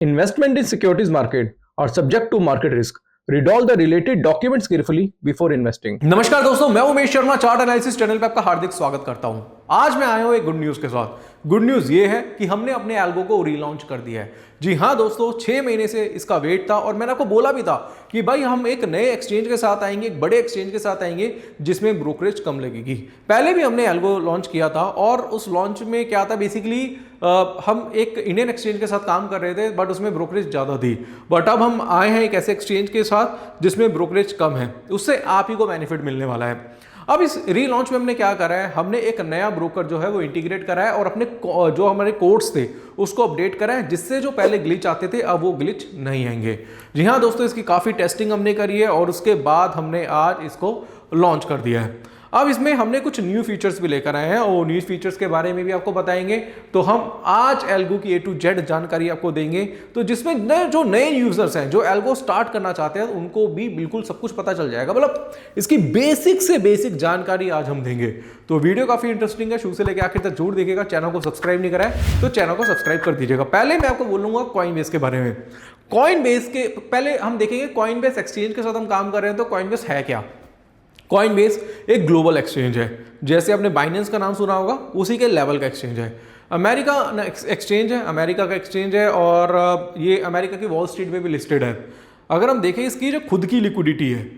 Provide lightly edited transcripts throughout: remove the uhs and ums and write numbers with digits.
Investment in securities market are subject to market risk. Read all the related documents carefully before investing. नमस्कार दोस्तों, मैं Umesh Sharma chart analysis channel पे आपका हार्दिक स्वागत करता हूं। आज मैं आया हूं एक गुड न्यूज के साथ। गुड न्यूज ये है कि हमने अपने एल्गो को रीलॉन्च कर दिया है। जी हां दोस्तों, 6 महीने से इसका वेट था और मैंने आपको बोला भी था कि भाई हम एक नए एक्सचेंज के साथ आएंगे, एक बड़े एक्सचेंज के साथ आएंगे जिसमें ब्रोकरेज कम लगेगी। पहले भी हमने एल्गो लॉन्च किया था और उस लॉन्च में क्या था, बेसिकली हम एक इंडियन एक्सचेंज के साथ काम कर रहे थे बट उसमें ब्रोकरेज ज़्यादा थी। बट अब हम आए हैं एक ऐसे एक्सचेंज के साथ जिसमें ब्रोकरेज कम है, उससे आप ही को बेनिफिट मिलने वाला है। अब इस रीलॉन्च में हमने क्या करा है, हमने एक नया ब्रोकर जो है वो इंटीग्रेट करा है और अपने जो हमारे कोड्स थे उसको अपडेट करा है, जिससे जो पहले ग्लिच आते थे अब वो ग्लिच नहीं आएंगे। जी हाँ दोस्तों, इसकी काफ़ी टेस्टिंग हमने करी है और उसके बाद हमने आज इसको लॉन्च कर दिया है। अब इसमें हमने कुछ न्यू फीचर्स भी लेकर आए हैं और न्यू फीचर्स के बारे में भी आपको बताएंगे। तो हम आज एल्गो की A to Z जानकारी आपको देंगे, तो जिसमें जो नए यूजर्स हैं जो एल्गो स्टार्ट करना चाहते हैं उनको भी बिल्कुल सब कुछ पता चल जाएगा। मतलब इसकी बेसिक से बेसिक जानकारी आज हम देंगे। तो वीडियो काफी इंटरेस्टिंग है, शुरू से लेकर आखिर तक जरूर देखिएगा। चैनल को सब्सक्राइब नहीं करा है तो चैनल को सब्सक्राइब कर दीजिएगा। पहले मैं आपको बोलूंगा कॉइनबेस के बारे में। कॉइनबेस के पहले हम देखेंगे, कॉइनबेस एक्सचेंज के साथ हम काम कर रहे हैं तो कॉइनबेस है क्या। कॉइनबेस एक ग्लोबल एक्सचेंज है, जैसे आपने बाइनेंस का नाम सुना होगा उसी के लेवल का एक्सचेंज है। अमेरिका एक्सचेंज है, अमेरिका का एक्सचेंज है और ये अमेरिका की वॉल स्ट्रीट में भी लिस्टेड है। अगर हम देखें इसकी जो खुद की लिक्विडिटी है,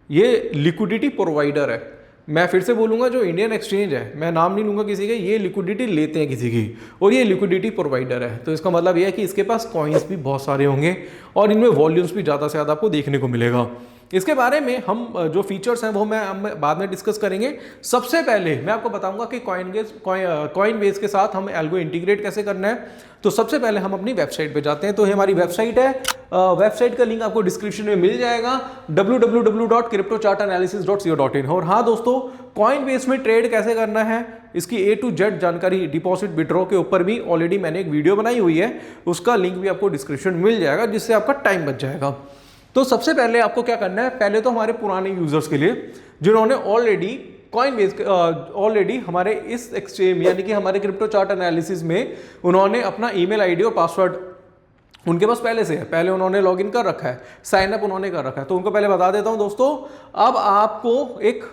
ये लिक्विडिटी प्रोवाइडर है। मैं फिर से बोलूंगा, जो इंडियन एक्सचेंज है, मैं नाम नहीं लूंगा किसी के, ये लिक्विडिटी लेते हैं किसी की और ये लिक्विडिटी प्रोवाइडर है। तो इसका मतलब ये है कि इसके पास कॉइन्स भी बहुत सारे होंगे और इनमें वॉल्यूम्स भी ज़्यादा से ज़्यादा आपको देखने को मिलेगा। इसके बारे में हम जो फीचर्स हैं वो हम बाद में डिस्कस करेंगे। सबसे पहले मैं आपको बताऊंगा कि कॉइनबेस के साथ हम एल्गो इंटीग्रेट कैसे करना है। तो सबसे पहले हम अपनी वेबसाइट पे जाते हैं। तो ये हमारी वेबसाइट है, वेबसाइट का लिंक आपको डिस्क्रिप्शन में मिल जाएगा, www.cryptochartanalysis.co.in। और हाँ दोस्तों, कॉइनबेस में ट्रेड कैसे करना है इसकी A to Z जानकारी डिपॉजिट विड्रॉ के ऊपर भी ऑलरेडी मैंने एक वीडियो बनाई हुई है, उसका लिंक भी आपको डिस्क्रिप्शन में मिल जाएगा, जिससे आपका टाइम बच जाएगा। तो सबसे पहले आपको क्या करना है, पहले तो हमारे पुराने यूजर्स के लिए जिन्होंने ऑलरेडी हमारे इस एक्सचेंज यानी कि हमारे क्रिप्टो चार्ट एनालिसिस में उन्होंने अपना ईमेल आईडी और पासवर्ड उनके पास पहले से है, पहले उन्होंने लॉगिन कर रखा है, साइन अप उन्होंने कर रखा है। तो उनको पहले बता देता हूं दोस्तों, अब आपको एक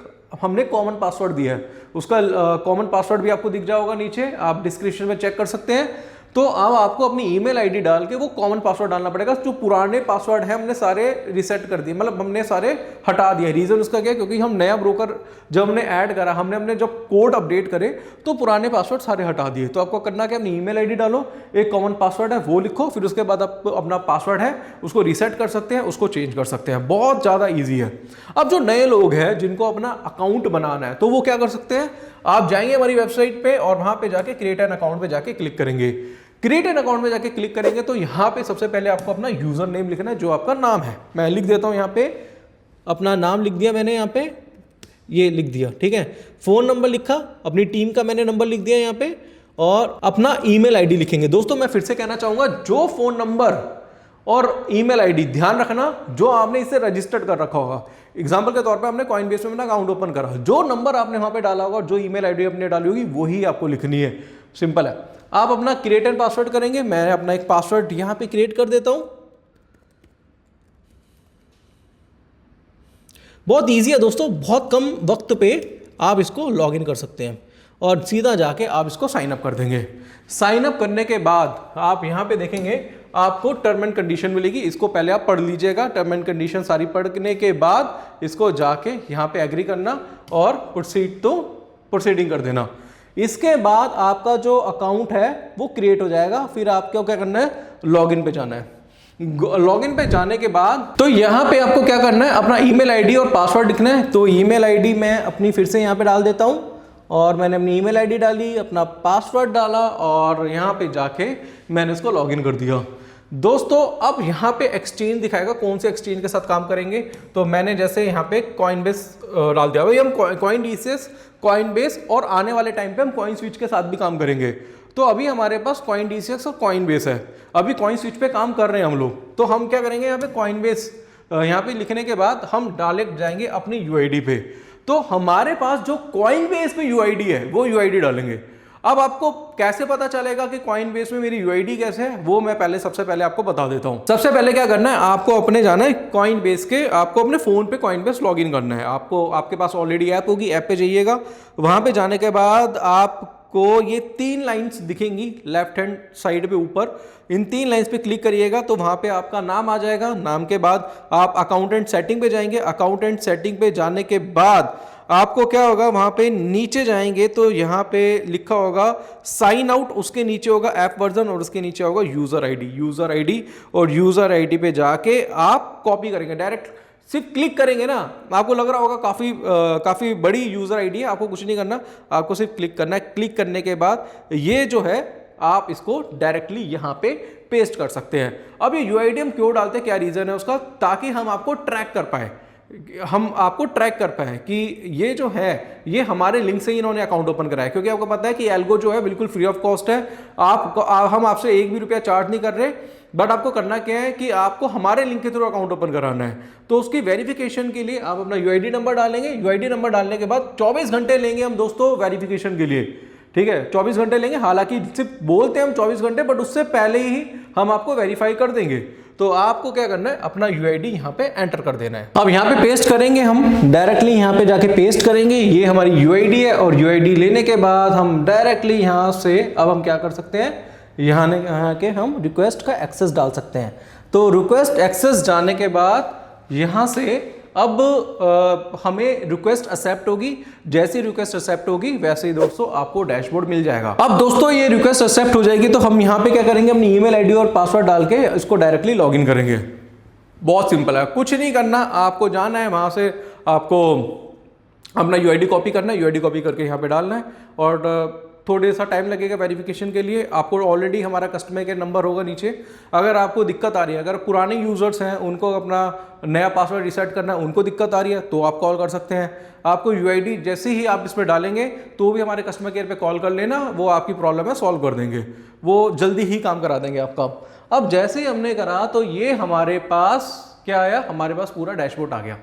हमने कॉमन पासवर्ड दिया है, उसका कॉमन पासवर्ड भी आपको दिख जाएगा नीचे, आप डिस्क्रिप्शन में चेक कर सकते हैं। तो अब आपको अपनी ईमेल आईडी डाल के वो कॉमन पासवर्ड डालना पड़ेगा। जो पुराने पासवर्ड है हमने सारे रिसेट कर दिए, मतलब हमने सारे हटा दिए। रीजन उसका क्या है, क्योंकि हम नया ब्रोकर जब हमने ऐड करा, हमने जब कोड अपडेट करे तो पुराने पासवर्ड सारे हटा दिए। तो आपको करना क्या, अपनी ईमेल आईडी डालो, एक कॉमन पासवर्ड है वो लिखो, फिर उसके बाद आप अपना पासवर्ड है उसको रिसेट कर सकते हैं, उसको चेंज कर सकते हैं। बहुत ज़्यादा ईजी है। अब जो नए लोग हैं जिनको अपना अकाउंट बनाना है तो वो क्या कर सकते हैं, आप जाएंगे हमारी वेबसाइट पे और वहां पे जाके क्रिएट एन अकाउंट पे जाके क्लिक करेंगे। क्रिएट एन अकाउंट में जाके क्लिक करेंगे तो यहाँ पे सबसे पहले आपको अपना यूजर नेम लिखना है, जो आपका नाम है। मैं लिख देता हूँ यहाँ पे, अपना नाम लिख दिया मैंने, यहाँ पे ये लिख दिया, ठीक है। फोन नंबर लिखा, अपनी टीम का मैंने नंबर लिख दिया यहाँ पे, और अपना ईमेल आईडी लिखेंगे। दोस्तों मैं फिर से कहना चाहूंगा, जो फोन नंबर और ईमेल आईडी, ध्यान रखना, जो आपने इसे रजिस्टर्ड कर रखा होगा। एग्जांपल के तौर पे हमने कॉइनबेस में अपना अकाउंट ओपन करा, जो नंबर आपने वहां पे डाला होगा, जो ईमेल आईडी आपने डाली होगी, वही आपको लिखनी है। सिंपल है। आप अपना क्रिएट एंड पासवर्ड करेंगे, मैं अपना एक पासवर्ड यहां पे क्रिएट कर देता हूं। बहुत ईजी है दोस्तों, बहुत कम वक्त पे आप इसको लॉग इन कर सकते हैं और सीधा जाके आप इसको साइन अप कर देंगे। साइन अप करने के बाद आप यहाँ पे देखेंगे आपको टर्म एंड कंडीशन मिलेगी, इसको पहले आप पढ़ लीजिएगा। टर्म एंड कंडीशन सारी पढ़ने के बाद इसको जाके यहाँ पे एग्री करना और प्रोसीडिंग कर देना। इसके बाद आपका जो अकाउंट है वो क्रिएट हो जाएगा। फिर आपको क्या करना है, लॉगिन पे जाना है। लॉगिन पे जाने के बाद तो यहाँ पे आपको क्या करना है, अपना ईमेल आईडी और पासवर्ड लिखना है। तो ईमेल आईडी मैं अपनी फिर से यहाँ पे डाल देता हूँ और मैंने अपनी ईमेल आईडी डाली, अपना पासवर्ड डाला और यहाँ पे जाके मैंने इसको लॉगिन कर दिया। दोस्तों अब यहाँ पे एक्सचेंज दिखाएगा, कौन से एक्सचेंज के साथ काम करेंगे। तो मैंने जैसे यहाँ पे कॉइनबेस डाल दिया, भाई हम कॉइनडीसीएस, कॉइनबेस और आने वाले टाइम पे हम कॉइन स्विच के साथ भी काम करेंगे। तो अभी हमारे पास कॉइनडीसीएस और कॉइनबेस है, अभी कॉइन स्विच पे काम कर रहे हैं हम लोग। तो हम क्या करेंगे, यहाँ पे कॉइनबेस यहाँ पे लिखने के बाद हम डायरेक्ट जाएंगे अपनी यूआईडी पे। तो हमारे पास जो कॉइनबेस पे यूआईडी है वो यूआईडी डालेंगे। अब आपको कैसे पता चलेगा कि कॉइनबेस में मेरी यूआईडी कैसे है, वो मैं सबसे पहले आपको बता देता हूं। सबसे पहले क्या करना है, आपको अपने जाना है कॉइनबेस के, आपको अपने फोन पे कॉइनबेस लॉगिन करना है। आपको आपके पास ऑलरेडी ऐप होगी, ऐप पे जाइएगा। वहां पे जाने के बाद आपको ये 3 लाइंस दिखेंगी लेफ्ट हैंड साइड पे ऊपर, इन 3 लाइंस पे क्लिक करिएगा तो वहां पे आपका नाम आ जाएगा। नाम के बाद आप अकाउंटेंट सेटिंग पे जाएंगे। अकाउंटेंट सेटिंग पे जाने के बाद आपको क्या होगा, वहां पे नीचे जाएंगे तो यहाँ पे लिखा होगा साइन आउट, उसके नीचे होगा ऐप वर्जन और उसके नीचे होगा यूजर आईडी और यूजर आईडी पे जाके आप कॉपी करेंगे। डायरेक्ट सिर्फ क्लिक करेंगे ना, आपको लग रहा होगा काफी बड़ी यूजर आईडी है, आपको कुछ नहीं करना, आपको सिर्फ क्लिक करना है। क्लिक करने के बाद ये जो है आप इसको डायरेक्टली यहाँ पे पेस्ट कर सकते हैं। अब ये यूआईडी हम क्यों डालते हैं, क्या रीजन है उसका, ताकि हम आपको ट्रैक कर पाए, हम आपको ट्रैक कर पाए कि ये जो है ये हमारे लिंक से ही इन्होंने अकाउंट ओपन कराया। क्योंकि आपको पता है कि एल्गो जो है बिल्कुल फ्री ऑफ कॉस्ट है, हम आपसे 1 भी रुपया चार्ज नहीं कर रहे, बट आपको करना क्या है कि आपको हमारे लिंक के थ्रू अकाउंट ओपन कराना है। तो उसकी वेरिफिकेशन के लिए आप अपना यूआईडी नंबर डालेंगे। यूआईडी नंबर डालने के बाद 24 घंटे लेंगे हम दोस्तों वेरिफिकेशन के लिए, ठीक है, 24 घंटे लेंगे। हालांकि सिर्फ बोलते हैं हम 24 घंटे, बट उससे पहले ही हम आपको वेरीफाई कर देंगे। तो आपको क्या करना है, अपना यूआईडी यहाँ पे एंटर कर देना है। अब यहाँ पे पेस्ट करेंगे, हम डायरेक्टली यहाँ पे जाके पेस्ट करेंगे। ये हमारी यूआईडी है और यूआईडी लेने के बाद हम डायरेक्टली यहाँ से अब हम क्या कर सकते हैं, यहाँ के हम रिक्वेस्ट का एक्सेस डाल सकते हैं। तो रिक्वेस्ट एक्सेस जाने के बाद यहाँ से अब हमें रिक्वेस्ट एक्सेप्ट होगी। जैसी रिक्वेस्ट एक्सेप्ट होगी वैसे ही दोस्तों आपको डैशबोर्ड मिल जाएगा। अब दोस्तों ये रिक्वेस्ट एक्सेप्ट हो जाएगी तो हम यहाँ पे क्या करेंगे, अपनी ईमेल आईडी और पासवर्ड डाल के इसको डायरेक्टली लॉगिन करेंगे। बहुत सिंपल है, कुछ नहीं करना, आपको जाना है वहां से, आपको अपना यूआईडी कॉपी करना है, यूआईडी कॉपी करके यहाँ पे डालना है और थोड़े सा टाइम लगेगा वेरिफिकेशन के लिए। आपको ऑलरेडी हमारा कस्टमर केयर नंबर होगा नीचे। अगर आपको दिक्कत आ रही है, अगर पुराने यूजर्स हैं उनको अपना नया पासवर्ड रिसेट करना है, उनको दिक्कत आ रही है तो आप कॉल कर सकते हैं। आपको यूआईडी जैसे ही आप इसमें डालेंगे तो भी हमारे कस्टमर केयर पे कॉल कर लेना, वो आपकी प्रॉब्लम है सॉल्व कर देंगे, वो जल्दी ही काम करा देंगे आपका। अब जैसे ही हमने करा तो ये हमारे पास क्या आया, हमारे पास पूरा डैशबोर्ड आ गया।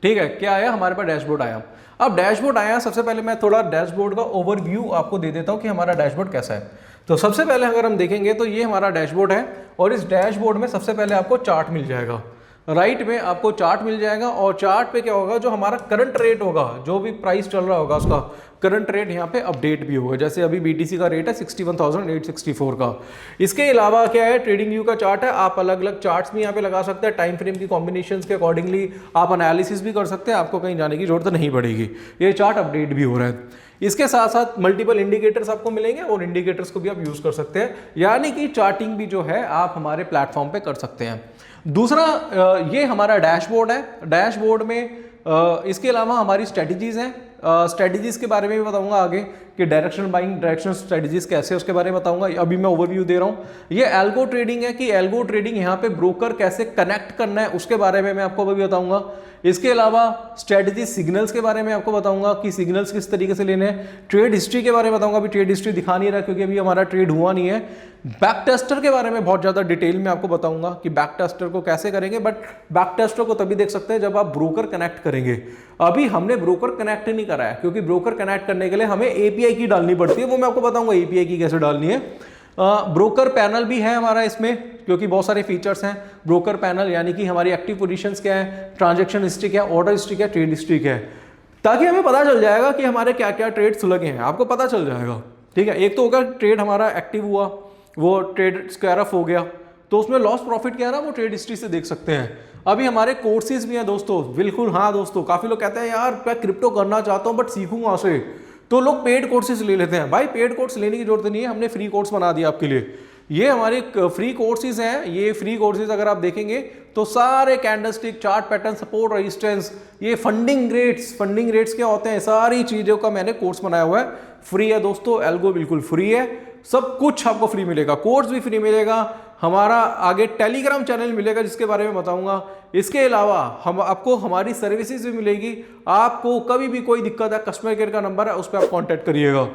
ठीक है, क्या आया, हमारे पास डैशबोर्ड आया। अब डैशबोर्ड आया, सबसे पहले मैं थोड़ा डैशबोर्ड का ओवरव्यू आपको दे देता हूं कि हमारा डैशबोर्ड कैसा है। तो सबसे पहले अगर हम देखेंगे तो ये हमारा डैशबोर्ड है और इस डैशबोर्ड में सबसे पहले आपको चार्ट मिल जाएगा। राइट में आपको चार्ट मिल जाएगा और चार्ट पे क्या होगा, जो हमारा करंट रेट होगा, जो भी प्राइस चल रहा होगा उसका करंट रेट यहाँ पे अपडेट भी होगा। जैसे अभी BTC का रेट है 61,864 का। इसके अलावा क्या है, ट्रेडिंग व्यू का चार्ट है, आप अलग अलग चार्ट्स भी यहाँ पे लगा सकते हैं। टाइम फ्रेम की कॉम्बिनेशंस के अकॉर्डिंगली आप एनालिसिस भी कर सकते हैं, आपको कहीं जाने की जरूरत नहीं पड़ेगी। ये चार्ट अपडेट भी हो रहा है। इसके साथ साथ मल्टीपल इंडिकेटर्स आपको मिलेंगे और इंडिकेटर्स को भी आप यूज कर सकते हैं, यानी कि चार्टिंग भी जो है आप हमारे प्लेटफॉर्म पे कर सकते हैं। दूसरा ये हमारा डैशबोर्ड है। डैशबोर्ड में इसके अलावा हमारी स्ट्रेटजीज हैं। स्ट्रेटजीज के बारे में भी बताऊंगा आगे कि डायरेक्शन बाइंग, डायरेक्शन स्ट्रेटजीज कैसे, उसके बारे में बताऊंगा। अभी मैं ओवरव्यू दे रहा हूं। ये एल्गो ट्रेडिंग है कि एल्गो ट्रेडिंग यहाँ पे ब्रोकर कैसे कनेक्ट करना है उसके बारे में मैं आपको अभी बताऊंगा। इसके अलावा स्ट्रेटजी सिग्नल्स के बारे में आपको बताऊंगा कि सिग्नल्स किस तरीके से लेने हैं। ट्रेड हिस्ट्री के बारे में बताऊंगा, अभी ट्रेड हिस्ट्री दिखा नहीं रहा क्योंकि अभी हमारा ट्रेड हुआ नहीं है। बैक टेस्टर के बारे में बहुत ज़्यादा डिटेल में आपको बताऊंगा कि बैक टेस्टर को कैसे करेंगे, बट बैक टेस्टर को तभी देख सकते हैं जब आप ब्रोकर कनेक्ट करेंगे। अभी हमने ब्रोकर कनेक्ट नहीं करा है क्योंकि ब्रोकर कनेक्ट करने के लिए हमें एपीआई की डालनी पड़ती है, वो मैं आपको बताऊंगा एपीआई की कैसे डालनी है। ब्रोकर पैनल भी है हमारा इसमें, क्योंकि बहुत सारे फीचर्स हैं। ब्रोकर पैनल यानी कि हमारी एक्टिव पोजीशंस क्या है, ट्रांजैक्शन हिस्ट्री क्या है, ऑर्डर हिस्ट्री क्या है, ट्रेड हिस्ट्री क्या है, ताकि हमें पता चल जाएगा कि हमारे क्या क्या ट्रेड्स लगे हैं, आपको पता चल जाएगा। ठीक है, एक तो होगा ट्रेड हमारा एक्टिव हुआ, वो ट्रेड स्क्वायर ऑफ हो गया, तो उसमें लॉस प्रॉफिट क्या रहा वो ट्रेड हिस्ट्री से देख सकते हैं। अभी हमारे कोर्सेज भी हैं दोस्तों, बिल्कुल हाँ दोस्तों। काफी लोग कहते हैं यार मैं क्रिप्टो करना चाहता हूँ बट सीखूंगा से, तो लोग पेड कोर्सेज ले लेते हैं। भाई पेड कोर्स लेने की जरूरत नहीं है, हमने फ्री कोर्स बना दिया आपके लिए। ये हमारे फ्री कोर्सेज हैं। ये फ्री कोर्सेज अगर आप देखेंगे तो सारे candlestick, chart pattern, support, resistance, ये फंडिंग रेट्स क्या होते हैं, सारी चीजों का मैंने कोर्स बनाया हुआ है। फ्री है दोस्तों, एल्गो बिल्कुल फ्री है, सब कुछ आपको फ्री मिलेगा, कोर्स भी फ्री मिलेगा। हमारा आगे टेलीग्राम चैनल मिलेगा जिसके बारे में बताऊंगा। इसके अलावा हम आपको हमारी सर्विसेज भी मिलेगी। आपको कभी भी कोई दिक्कत है, कस्टमर केयर का नंबर है, उस पर आप कांटेक्ट करिएगा।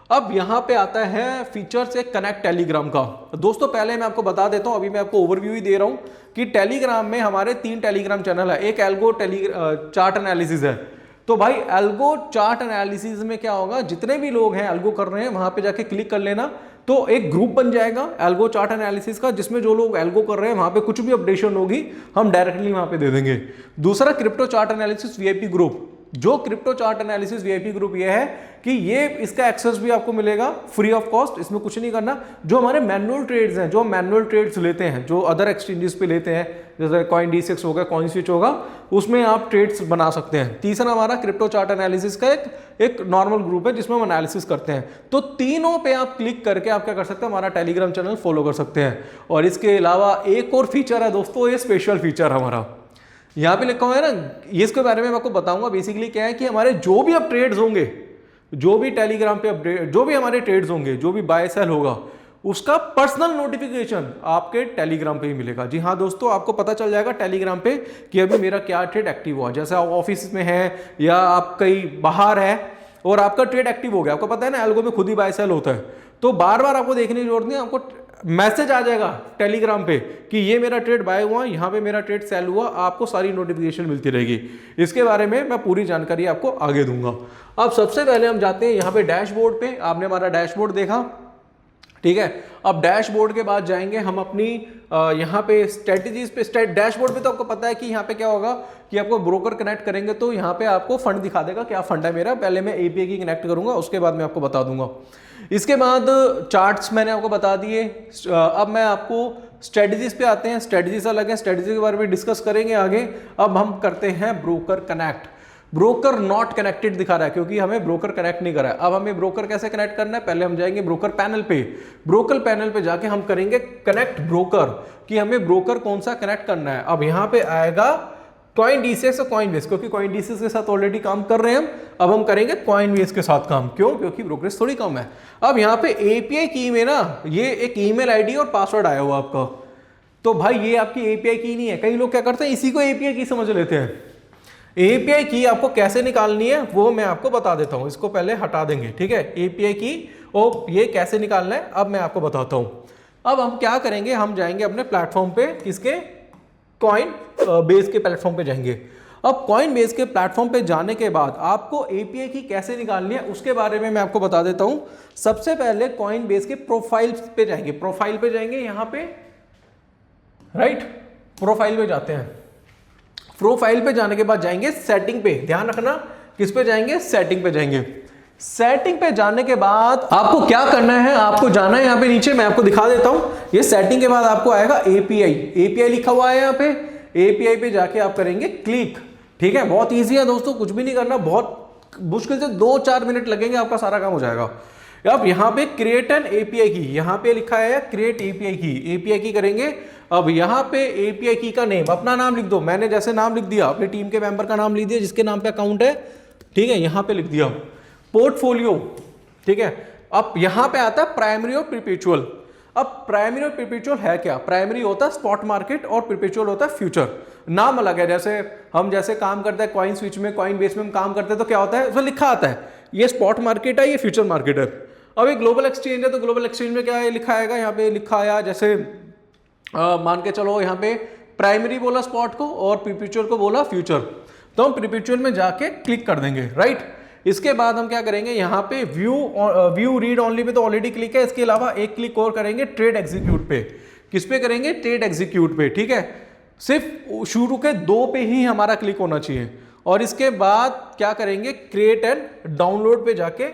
अब यहाँ पे आता है फीचर्स एक कनेक्ट टेलीग्राम का। दोस्तों पहले मैं आपको बता देता हूँ, अभी मैं आपको ओवरव्यू ही दे रहा हूँ कि टेलीग्राम में हमारे 3 टेलीग्राम चैनल है। एक एल्गो चार्ट एनालिसिस है, तो भाई एल्गो चार्ट एनालिसिस में क्या होगा, जितने भी लोग हैं एल्गो कर रहे हैं वहां पे जाके क्लिक कर लेना, तो एक ग्रुप बन जाएगा एल्गो चार्ट एनालिसिस का, जिसमें जो लोग एल्गो कर रहे हैं वहां पे कुछ भी अपडेशन होगी हम डायरेक्टली वहां पे दे देंगे। दूसरा crypto chart analysis VIP group, जो crypto chart analysis VIP group ये है कि ये इसका एक्सेस भी आपको मिलेगा फ्री ऑफ कॉस्ट, इसमें कुछ नहीं करना। जो हमारे मैनुअल ट्रेड्स हैं, जो मैनुअल ट्रेड्स लेते हैं, जो अदर एक्सचेंजेस पे लेते हैं, जैसे कॉइन D6 होगा, कॉइन स्विच होगा, उसमें आप ट्रेड्स बना सकते हैं। तीसरा हमारा क्रिप्टो चार्ट एनालिसिस का एक नॉर्मल ग्रुप है जिसमें हम एनालिसिस करते हैं। तो तीनों पे आप क्लिक करके आप क्या कर सकते हैं, हमारा टेलीग्राम चैनल फॉलो कर सकते हैं। और इसके अलावा एक और फीचर है दोस्तों, ये स्पेशल फीचर हमारा यहाँ पे लिखा हुआ है ना, ये इसके बारे में मैं आपको बताऊंगा। बेसिकली क्या है कि हमारे जो भी अब ट्रेड्स होंगे, जो भी टेलीग्राम पे अपडेट, जो भी हमारे ट्रेड्स होंगे, जो भी बाय सेल होगा, उसका पर्सनल नोटिफिकेशन आपके टेलीग्राम पे ही मिलेगा। जी हाँ दोस्तों, आपको पता चल जाएगा टेलीग्राम पे कि अभी मेरा क्या ट्रेड एक्टिव हुआ। जैसे आप ऑफिस में है या आप कहीं बाहर है और आपका ट्रेड एक्टिव हो गया, आपको पता है ना एल्गो में खुद ही बाय सेल होता है, तो बार बार आपको देखने की जरूरत नहीं, आपको मैसेज आ जाएगा टेलीग्राम पे कि ये मेरा ट्रेड बाय हुआ, यहाँ पे मेरा ट्रेड सेल हुआ, आपको सारी नोटिफिकेशन मिलती रहेगी। इसके बारे में मैं पूरी जानकारी आपको आगे दूंगा। अब सबसे पहले हम जाते हैं यहाँ पे डैशबोर्ड पे। आपने हमारा डैशबोर्ड देखा, ठीक है। अब डैशबोर्ड के बाद जाएंगे हम अपनी यहाँ पे स्ट्रेटजीज पे। डैशबोर्ड पे तो आपको पता है कि यहाँ पे क्या होगा कि आपको ब्रोकर कनेक्ट करेंगे तो यहाँ पे आपको फंड दिखा देगा, क्या फंड है मेरा। पहले मैं एपीआई की कनेक्ट करूंगा, उसके बाद मैं आपको बता दूंगा। इसके बाद चार्ट्स मैंने आपको बता दिए। अब मैं आपको स्ट्रेटजीज पे आते हैं। स्ट्रेटजीज अलग है, स्ट्रेटजी के बारे में डिस्कस करेंगे आगे। अब हम करते हैं broker connect. Broker not connected दिखा रहा है क्योंकि हमें ब्रोकर कनेक्ट नहीं करा है। अब हमें ब्रोकर कैसे कनेक्ट करना है, पहले हम जाएंगे ब्रोकर पैनल पे। ब्रोकर पैनल पे जाके हम करेंगे कनेक्ट ब्रोकर, कि हमें ब्रोकर कौन सा कनेक्ट करना है। अब यहाँ पे आएगा कॉइन D6 और कॉइन बेस, क्योंकि कॉइन D6 के साथ ऑलरेडी काम कर रहे हैं हम, अब हम करेंगे कॉइन बेस के साथ काम। क्यों? क्योंकि ब्रोकरेज थोड़ी कम है। अब यहाँ पे एपीआई की में ना ये एक ईमेल आईडी और पासवर्ड आया हुआ आपका, तो भाई ये आपकी एपीआई की नहीं है। कई लोग क्या करते हैं, इसी को एपीआई की समझ लेते हैं। एपीआई की आपको कैसे निकालनी है वो मैं आपको बता देता हूं। इसको पहले हटा देंगे, ठीक है। एपीआई की और ये कैसे निकालना है अब मैं आपको बताता हूं। अब हम क्या करेंगे, हम जाएंगे अपने प्लेटफॉर्म पे, किसके, कॉइन बेस के प्लेटफॉर्म पे जाएंगे। अब कॉइन बेस के प्लेटफॉर्म पे जाने के बाद आपको एपीआई की कैसे निकालनी है उसके बारे में मैं आपको बता देता हूं। सबसे पहले कॉइन बेस के प्रोफाइल पे जाएंगे। प्रोफाइल पे जाएंगे, यहां पे राइट, प्रोफाइल पे जाते हैं। प्रोफाइल पे जाने के बाद जाएंगे सेटिंग पे। ध्यान रखना किस पे जाएंगे, सेटिंग पे जाएंगे। सेटिंग पे जाने के बाद आपको क्या करना है, आपको जाना है यहाँ पे नीचे, मैं आपको दिखा देता हूं। ये सेटिंग के बाद आपको आएगा एपीआई। एपीआई लिखा हुआ है यहाँ पे। एपीआई पे जाके आप करेंगे क्लिक, ठीक है। बहुत ईजी है दोस्तों, कुछ भी नहीं करना, बहुत मुश्किल से 2-4 मिनट लगेंगे, आपका सारा काम हो जाएगा। अब यहाँ पे क्रिएट एन एपीआई की, यहाँ पे लिखा है क्रिएट एपीआई की। एपीआई की करेंगे। अब यहाँ पे एपीआई की का नेम, अपना नाम लिख दो। मैंने जैसे नाम लिख दिया, अपनी टीम के मेंबर का नाम लिख दिया जिसके नाम पे अकाउंट है, ठीक है, यहाँ पे लिख दिया। पोर्टफोलियो, ठीक है। अब यहाँ पे आता है प्राइमरी और परपेचुअल। अब प्राइमरी और परपेचुअल है क्या, प्राइमरी होता है स्पॉट मार्केट और परपेचुअल होता है फ्यूचर। नाम अलग है। जैसे हम जैसे काम करते हैं कॉइन स्विच में, कॉइन बेस में हम काम करते हैं तो क्या होता है, उसमें लिखा आता है ये स्पॉट मार्केट है, ये फ्यूचर मार्केट है। अब एक ग्लोबल एक्सचेंज है तो ग्लोबल एक्सचेंज में क्या है लिखा आएगा, यहाँ पे लिखा आया जैसे मान के चलो यहाँ पे प्राइमरी बोला स्पॉट को और परपेचुअल को बोला फ्यूचर, तो हम परपेचुअल में जाके क्लिक कर देंगे, राइट। इसके बाद हम क्या करेंगे, यहाँ पे व्यू रीड ओनली पे तो ऑलरेडी क्लिक है। इसके अलावा एक क्लिक और करेंगे ट्रेड एग्जीक्यूट पे। किस पे करेंगे, ट्रेड एग्जीक्यूट पे, ठीक है। सिर्फ शुरू के 2 पे ही हमारा क्लिक होना चाहिए। और इसके बाद क्या करेंगे, क्रिएट एंड डाउनलोड पे जाके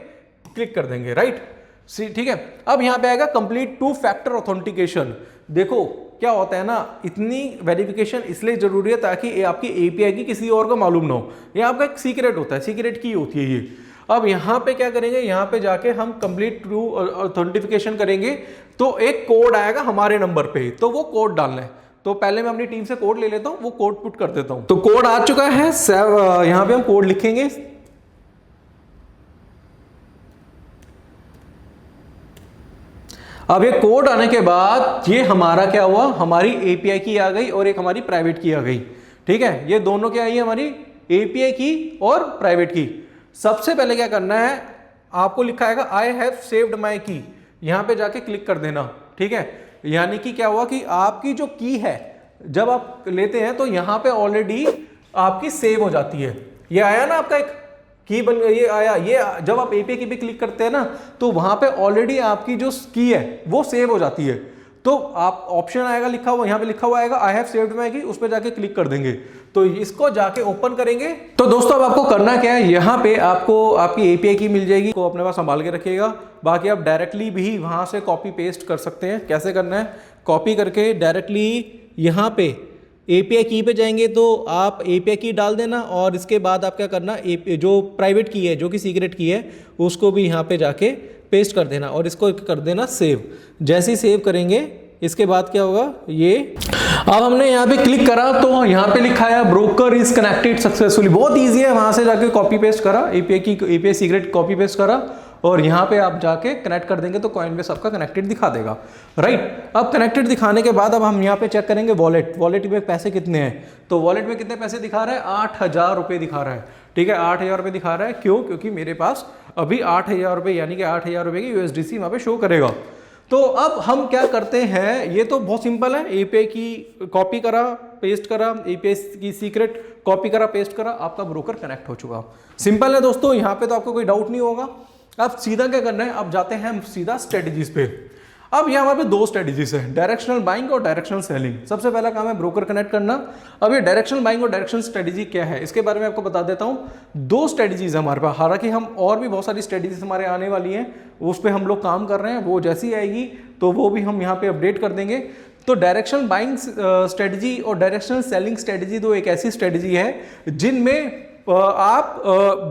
क्लिक कर देंगे, राइट, ठीक है। अब यहाँ पे आएगा कंप्लीट 2 फैक्टर ऑथेंटिकेशन। देखो क्या होता है ना, इतनी वेरिफिकेशन इसलिए जरूरी है ताकि आपकी एपीआई की किसी और को मालूम ना हो। ये आपका एक सीक्रेट होता है, सीक्रेट की होती है ये। अब यहाँ पे क्या करेंगे, यहाँ पे जाके हम कंप्लीट ट्रू ऑथेंटिफिकेशन करेंगे तो एक कोड आएगा हमारे नंबर पे, तो वो कोड डालना है। तो पहले मैं अपनी टीम से कोड ले लेता हूँ, वो कोड पुट कर देता हूँ। तो कोड आ चुका है, यहाँ पे हम कोड लिखेंगे। अब ये कोड आने के बाद ये हमारा क्या हुआ, हमारी एपीआई की आ गई और एक हमारी प्राइवेट की आ गई, ठीक है। ये दोनों क्या आई है, हमारी एपीआई की और प्राइवेट की। सबसे पहले क्या करना है, आपको लिखा है आई हैव सेव्ड माई की, यहां पे जाके क्लिक कर देना, ठीक है। यानी कि क्या हुआ कि आपकी जो की है जब आप लेते हैं तो यहां पे ऑलरेडी आपकी सेव हो जाती है। ये आया ना आपका एक की बन ये आया, ये जब आप एपीआई की पे क्लिक करते हैं ना तो वहां पे ऑलरेडी आपकी जो की है वो सेव हो जाती है। तो आप ऑप्शन आएगा लिखा हुआ, यहाँ पे लिखा हुआ आएगा आई हैव सेव्ड माय की, उस पर जाके क्लिक कर देंगे तो इसको जाके ओपन करेंगे। तो दोस्तों अब आपको करना क्या है, यहाँ पे आपको आपकी एपीआई की मिल जाएगी, को अपने पास संभाल के रखिएगा। बाकी आप डायरेक्टली भी वहां से कॉपी पेस्ट कर सकते हैं। कैसे करना है, कॉपी करके डायरेक्टली यहाँ पे एपीआई की पे जाएंगे तो आप एपीआई की डाल देना और इसके बाद आप क्या करना, जो प्राइवेट की है, जो कि सीक्रेट की है, उसको भी यहाँ पे जाके पेस्ट कर देना और इसको कर देना सेव। जैसे ही सेव करेंगे इसके बाद क्या होगा, ये अब हमने यहाँ पे क्लिक करा तो यहाँ पे लिखा है ब्रोकर इज कनेक्टेड सक्सेसफुली। बहुत इजी है, वहां से जाके कॉपी पेस्ट करा, एपीआई सीक्रेट कॉपी पेस्ट करा और यहाँ पे आप जाके कनेक्ट कर देंगे तो कॉइनबेस आपका कनेक्टेड दिखा देगा, राइट। अब कनेक्टेड दिखाने के बाद अब हम यहाँ पे चेक करेंगे वॉलेट में पैसे कितने हैं। तो वॉलेट में कितने पैसे दिखा रहा है, 8,000 रुपये दिखा रहा है, ठीक है, 8,000 रुपये दिखा रहा है। क्यों, क्योंकि मेरे पास अभी 8,000 रुपये यानी कि 8,000 रुपये की यूएसडीसी वहाँ पे शो करेगा। तो अब हम क्या करते हैं, ये तो बहुत सिंपल है, एपीआई की कॉपी करा पेस्ट करा, एपीआई की सीक्रेट कॉपी करा पेस्ट करा, आपका ब्रोकर कनेक्ट हो चुका। सिंपल है दोस्तों, यहाँ पे तो आपको कोई डाउट नहीं होगा। अब सीधा क्या करना है, अब जाते हैं हम सीधा स्ट्रेटजीज पे। अब यहाँ हमारे पे दो स्ट्रेटजीज है, डायरेक्शनल बाइंग और डायरेक्शनल सेलिंग। सबसे पहला काम है ब्रोकर कनेक्ट करना। अब ये डायरेक्शनल बाइंग और डायरेक्शनल स्ट्रेटजी क्या है, इसके बारे में आपको बता देता हूँ। दो स्ट्रेटजीज है हमारे पास, हालांकि हम और भी बहुत सारी स्ट्रेटजीज हमारे आने वाली हैं, उस पर हम लोग काम कर रहे हैं, वो जैसी आएगी तो वो भी हम यहाँ पे अपडेट कर देंगे। तो डायरेक्शनल बाइंग स्ट्रेटजी और डायरेक्शनल सेलिंग स्ट्रेटजी दो एक ऐसी स्ट्रेटजी है जिनमें आप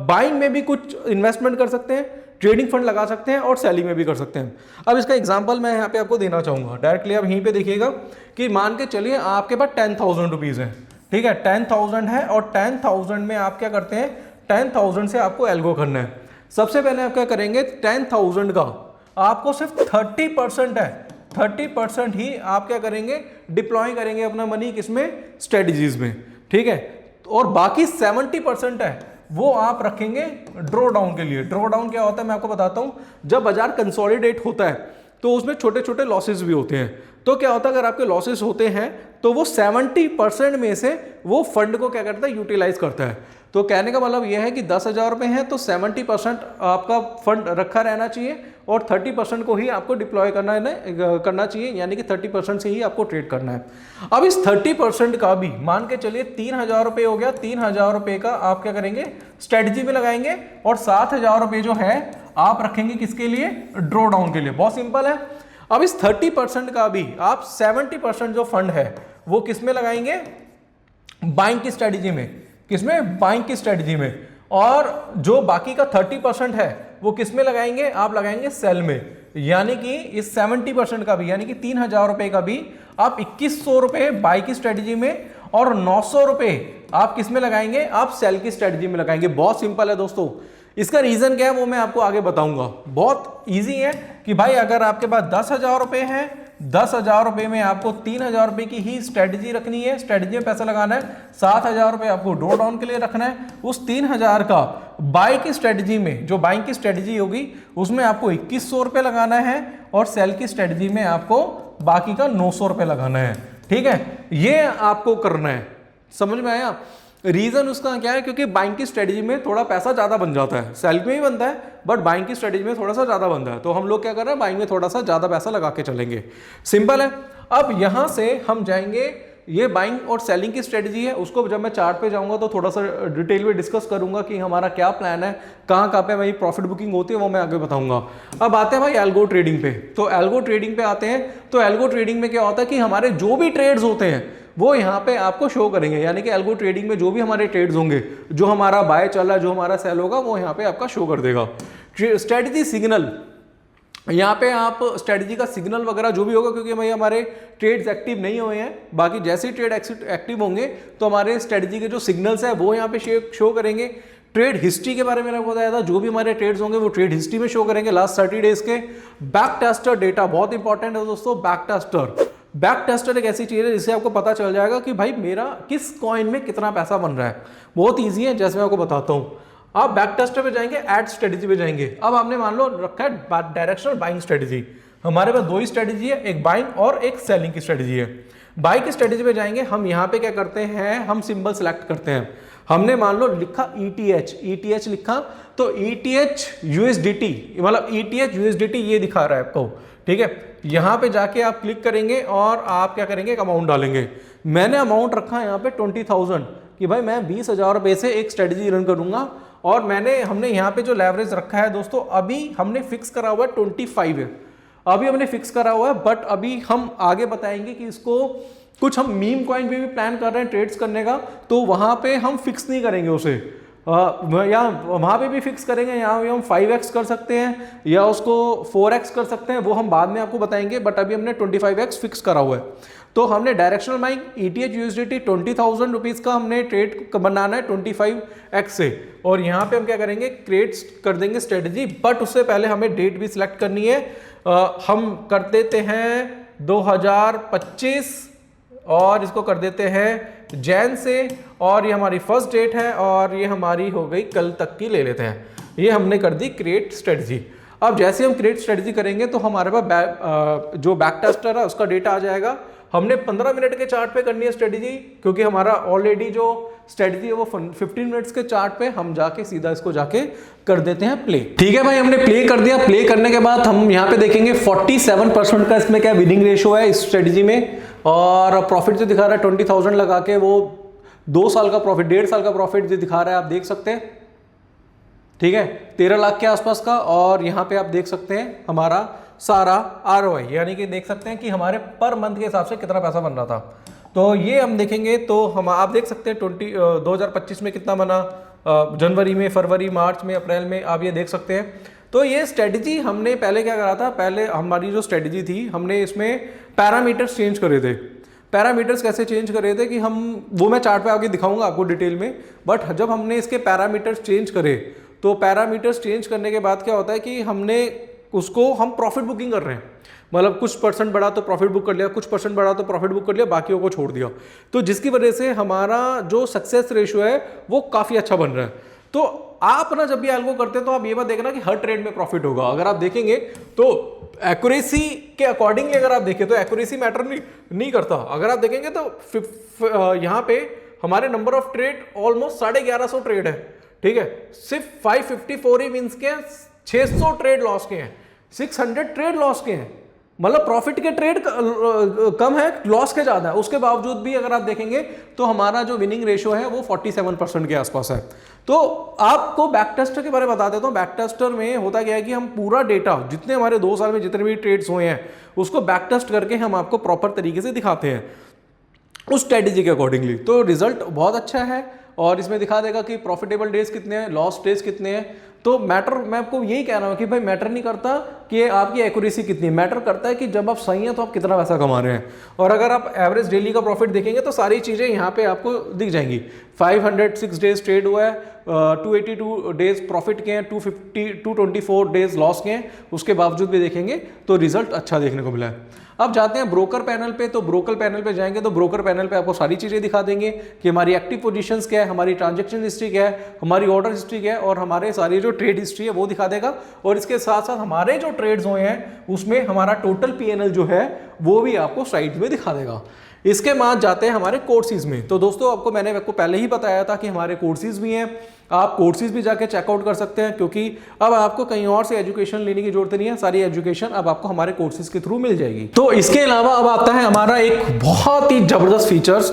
बाइंग में भी कुछ इन्वेस्टमेंट कर सकते हैं, ट्रेडिंग फंड लगा सकते हैं और सेलिंग में भी कर सकते हैं। अब इसका एग्जांपल मैं यहाँ पे आपको देना चाहूँगा। डायरेक्टली आप यहीं पे देखिएगा कि मान के चलिए आपके पास 10,000 रुपीज़ है, ठीक है, 10,000 है और 10,000 में आप क्या करते हैं, 10,000 से आपको एल्गो करना है। सबसे पहले आप क्या करेंगे, 10,000 का आपको सिर्फ 30% है, 30% ही आप क्या करेंगे, डिप्लॉय करेंगे अपना मनी किसमें, स्ट्रेटजीज में, ठीक है। और बाकी 70% है वो आप रखेंगे ड्रॉ डाउन के लिए। ड्रॉ डाउन क्या होता है मैं आपको बताता हूं। जब बाजार कंसोलिडेट होता है तो उसमें छोटे छोटे लॉसेस भी होते हैं। तो क्या होता है, अगर आपके लॉसेस होते हैं तो वो 70% में से वो फंड को क्या करता है, यूटिलाइज करता है। तो कहने का मतलब यह है कि 10,000 रुपये हैं तो 70% आपका फंड रखा रहना चाहिए और 30% को ही आपको डिप्लॉय करना चाहिए, यानी कि 30% से ही आपको ट्रेड करना है। अब इस 30% का भी मान के चलिए 3,000 रुपये हो गया, 3,000 रुपये का आप क्या करेंगे, स्ट्रेटजी में लगाएंगे और 7,000 रुपये जो है आप रखेंगे किसके लिए, ड्रॉ डाउन के लिए। बहुत सिंपल है। अब इस 30% का भी आप 70% जो फंड है वो किस में लगाएंगे, बाइंग की स्ट्रेटजी में, किसमें, बाइंग की स्ट्रेटजी में। और जो बाकी का 30% है वो किस में लगाएंगे, आप लगाएंगे सेल में। यानी कि इस 70% का भी, यानी कि 3,000 रुपये का भी आप 2,100 रुपये बाई की स्ट्रेटजी में और 900 रुपये आप किस में लगाएंगे, आप सेल की स्ट्रेटजी में लगाएंगे। बहुत सिंपल है दोस्तों। इसका रीजन क्या है वो मैं आपको आगे बताऊंगा। बहुत इजी है कि भाई अगर आपके पास 10,000 रुपये है, 10,000 रुपये में आपको 3,000 रुपये की ही स्ट्रेटजी रखनी है, स्ट्रेटजी में पैसा लगाना है, 7,000 रुपये आपको ड्रॉ डाउन के लिए रखना है। उस 3,000 का बाई की स्ट्रेटजी में, जो बाइंग की स्ट्रेटजी होगी उसमें आपको 2,100 रुपये लगाना है और सेल की स्ट्रेटजी में आपको बाकी का 900 रुपये लगाना है, ठीक है। ये आपको करना है, समझ में आया। रीजन उसका क्या है, क्योंकि बाइंग की स्ट्रेटजी में थोड़ा पैसा ज्यादा बन जाता है, सेल में ही बनता है बट बाइंग की स्ट्रेटजी में थोड़ा सा ज्यादा बनता है। तो हम लोग क्या कर रहे हैं, बाइंग में थोड़ा सा ज्यादा पैसा लगा के चलेंगे। सिंपल है। अब यहां से हम जाएंगे, ये बाइंग और सेलिंग की स्ट्रेटजी है, उसको जब मैं चार्ट पे जाऊंगा तो थोड़ा सा डिटेल में डिस्कस करूंगा कि हमारा क्या प्लान है, कहाँ पे भाई प्रॉफिट बुकिंग होती है, वो मैं आगे बताऊंगा। अब आते हैं भाई एल्गो ट्रेडिंग पे। तो एल्गो ट्रेडिंग पे आते हैं। तो एल्गो ट्रेडिंग में क्या होता है कि हमारे जो भी ट्रेड्स होते हैं वो यहाँ पे आपको शो करेंगे। यानी कि एल्गो ट्रेडिंग में जो भी हमारे ट्रेड्स होंगे, जो हमारा बाय चल रहा है, जो हमारा सेल होगा, वो यहाँ पे आपका शो कर देगा। स्ट्रेटजी सिग्नल, यहाँ पे आप स्ट्रेटजी का सिग्नल वगैरह जो भी होगा, क्योंकि भाई हमारे ट्रेड्स एक्टिव नहीं हुए हैं, बाकी जैसे ही ट्रेड एक्टिव होंगे तो हमारे स्ट्रेटजी के जो सिग्नल्स है वो यहाँ पे शो करेंगे। ट्रेड हिस्ट्री के बारे में मैंने बताया था, जो भी हमारे ट्रेड्स होंगे वो ट्रेड हिस्ट्री में शो करेंगे लास्ट 30 डेज के। बैक टेस्टर डेटा बहुत इंपॉर्टेंट है दोस्तों। बैक टेस्टर एक ऐसी चीज है जिससे आपको पता चल जाएगा कि भाई मेरा किस कॉइन में कितना पैसा बन रहा है। बहुत ईजी है, जैसे मैं आपको बताता हूँ। आप बैक टेस्टर पे जाएंगे, एड स्ट्रेटजी पे जाएंगे। अब आपने मान लो रखा है डायरेक्शनल बाइंग स्ट्रेटजी। हमारे पास दो ही स्ट्रेटजी है, एक बाइंग और एक सेलिंग की स्ट्रेटजी है। बाई की स्ट्रेटेजी पे जाएंगे, हम यहाँ पे क्या करते हैं, हम सिंबल सेलेक्ट करते हैं। हमने मान लो लिखा ETH लिखा, तो ETH USDT, मतलब ETH USDT ये दिखा रहा है आपको, ठीक है। यहाँ पे जाके आप क्लिक करेंगे और आप क्या करेंगे, एक अमाउंट डालेंगे। मैंने अमाउंट रखा है यहाँ पे 20,000 कि भाई मैं 20,000 रुपये से एक स्ट्रेटेजी रन करूंगा। और हमने यहाँ पे जो लेवरेज रखा है दोस्तों, अभी हमने फिक्स करा हुआ है 25 है, अभी हमने फिक्स करा हुआ है। बट अभी हम आगे बताएंगे कि इसको कुछ हम मीम कॉइन पे भी प्लान कर रहे हैं ट्रेड्स करने का, तो वहां पे हम फिक्स नहीं करेंगे उसे, या वहां पे भी फिक्स करेंगे, यहाँ भी हम 5x कर सकते हैं या उसको 4x कर सकते हैं, वो हम बाद में आपको बताएंगे। बट अभी हमने 25x फिक्स करा हुआ है। तो हमने directional buying ETH USDT 20,000 rupees का हमने ट्रेड बनाना है 25x से, और यहाँ पे हम क्या करेंगे, क्रिएट कर देंगे स्ट्रेटजी। बट उससे पहले हमें डेट भी सिलेक्ट करनी है। हम कर देते हैं 2025 और इसको कर देते हैं जैन से, और ये हमारी फर्स्ट डेट है और ये हमारी हो गई कल तक की ले लेते हैं। ये हमने कर दी क्रिएट स्ट्रेटजी। अब जैसे हम क्रिएट स्ट्रेटजी करेंगे तो हमारे पास जो बैक टेस्टर है उसका डेटा आ जाएगा। हमने 15 मिनट के चार्ट पे करनी है स्ट्रेटजी, क्योंकि हमारा ऑलरेडी जो स्ट्रेटजी है वो 15 मिनट्स के चार्ट पे हम जाके सीधा इसको जाके कर देते हैं प्ले। ठीक है भाई, हमने प्ले कर दिया। प्ले करने के बाद हम यहाँ पे देखेंगे 47% का इसमें क्या विनिंग रेशियो है इस स्ट्रेटजी में, और प्रॉफिट जो दिखा रहा है 20,000 लगा के वो 2 साल का प्रॉफिट, 1.5 साल का प्रॉफिट जो दिखा रहा है, आप देख सकते हैं। ठीक है, 13 लाख के आसपास का। और यहाँ पे आप देख सकते हैं हमारा सारा ROI, यानी कि देख सकते हैं कि हमारे पर मंथ के हिसाब से कितना पैसा बन रहा था। तो ये हम देखेंगे तो हम आप देख सकते हैं 2025 में कितना बना, जनवरी में, फरवरी, मार्च में, अप्रैल में, आप ये देख सकते हैं। तो ये स्ट्रेटजी हमने पहले क्या करा था, पहले हमारी जो स्ट्रेटजी थी हमने इसमें पैरामीटर्स चेंज करे थे। पैरामीटर्स कैसे चेंज करे थे कि वो मैं चार्ट पे आगे दिखाऊंगा आपको डिटेल में। बट जब हमने इसके पैरामीटर्स चेंज करे, तो पैरामीटर्स चेंज करने के बाद क्या होता है कि हम प्रॉफिट बुकिंग कर रहे हैं, मतलब कुछ परसेंट बढ़ा तो प्रॉफिट बुक कर लिया, कुछ परसेंट बढ़ा तो प्रॉफिट बुक कर लिया, बाकियों को छोड़ दिया। तो जिसकी वजह से हमारा जो सक्सेस रेशियो है वो काफ़ी अच्छा बन रहा है। तो आप ना जब भी एल्गो करते हैं तो आप ये बात देखना कि हर ट्रेड में प्रॉफिट होगा। अगर आप देखेंगे तो एक्यूरेसी के अकॉर्डिंगली अगर आप देखें तो एक्यूरेसी मैटर नहीं करता। अगर आप देखेंगे तो यहाँ पे हमारे number of trade almost 1150 trade है, ठीक है। सिर्फ 554 ही विंस के हैं, 600 ट्रेड लॉस के हैं, 600 ट्रेड लॉस के हैं, मतलब प्रॉफिट के ट्रेड कम है, लॉस के ज्यादा है। उसके बावजूद भी अगर आप देखेंगे तो हमारा जो विनिंग रेशियो है वो 47% के आसपास है। तो आपको बैक टेस्टर के बारे में बता देता हूँ। बैक टेस्टर में होता क्या है कि हम पूरा डेटा जितने हमारे 2 साल में जितने भी ट्रेड्स हुए हैं उसको बैक टेस्ट करके हम आपको प्रॉपर तरीके से दिखाते हैं उस स्ट्रेटेजी के अकॉर्डिंगली। तो रिजल्ट बहुत अच्छा है और इसमें दिखा देगा कि प्रॉफिटेबल डेज कितने हैं, लॉस डेज कितने हैं। तो मैटर, मैं आपको यही कह रहा हूँ कि भाई मैटर नहीं करता कि आपकी एक्यूरेसी कितनी है, मैटर करता है कि जब आप सही हैं तो आप कितना पैसा कमा रहे हैं। और अगर आप एवरेज डेली का प्रॉफिट देखेंगे तो सारी चीज़ें यहाँ पे आपको दिख जाएंगी। 506 डेज ट्रेड हुआ है, 282 डेज प्रॉफिट के हैं, 224 डेज लॉस के हैं, उसके बावजूद भी देखेंगे तो रिजल्ट अच्छा देखने को मिला है। अब जाते हैं ब्रोकर पैनल पे। तो ब्रोकर पैनल पे जाएंगे तो ब्रोकर पैनल पे आपको सारी चीज़ें दिखा देंगे कि हमारी एक्टिव पोजीशंस क्या है, हमारी ट्रांजैक्शन हिस्ट्री क्या है, हमारी ऑर्डर हिस्ट्री क्या है, और हमारे सारी जो ट्रेड हिस्ट्री है वो दिखा देगा। और इसके साथ साथ हमारे जो ट्रेड्स हुए हैं उसमें हमारा टोटल PNL जो है वो भी आपको साइड में दिखा देगा। इसके बाद जाते हैं हमारे कोर्सेज में। तो दोस्तों मैंने आपको पहले ही बताया था कि हमारे कोर्सेज भी हैं, आप कोर्सेज भी जाके चेकआउट कर सकते हैं, क्योंकि अब आपको कहीं और से एजुकेशन लेने की जरूरत नहीं है, सारी एजुकेशन अब आपको हमारे कोर्सेज के थ्रू मिल जाएगी। तो इसके अलावा अब आता है हमारा एक बहुत ही जबरदस्त फीचर्स।